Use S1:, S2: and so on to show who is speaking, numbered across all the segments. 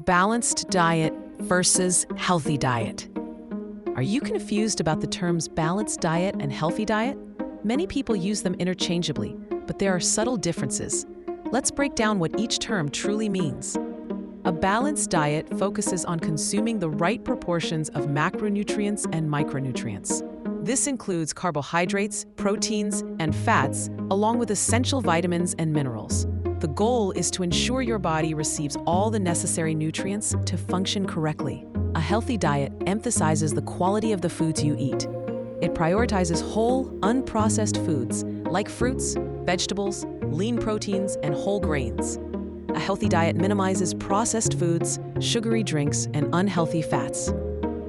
S1: Balanced diet versus healthy diet. Are you confused about the terms balanced diet and healthy diet? Many people use them interchangeably, but there are subtle differences. Let's break down what each term truly means. A balanced diet focuses on consuming the right proportions of macronutrients and micronutrients. This includes carbohydrates, proteins, and fats, along with essential vitamins and minerals. The goal is to ensure your body receives all the necessary nutrients to function correctly. A healthy diet emphasizes the quality of the foods you eat. It prioritizes whole, unprocessed foods like fruits, vegetables, lean proteins, and whole grains. A healthy diet minimizes processed foods, sugary drinks, and unhealthy fats.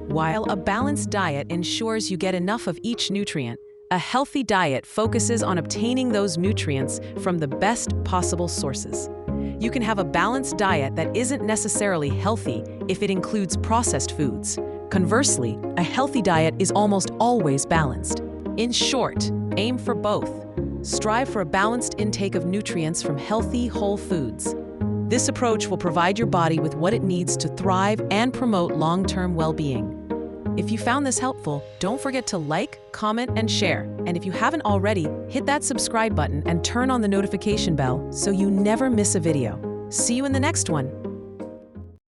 S1: While a balanced diet ensures you get enough of each nutrient, a healthy diet focuses on obtaining those nutrients from the best possible sources. You can have a balanced diet that isn't necessarily healthy if it includes processed foods. Conversely, a healthy diet is almost always balanced. In short, aim for both. Strive for a balanced intake of nutrients from healthy, whole foods. This approach will provide your body with what it needs to thrive and promote long-term well-being. If you found this helpful, don't forget to like, comment, and share. And if you haven't already, hit that subscribe button and turn on the notification bell so you never miss a video. See you in the next one.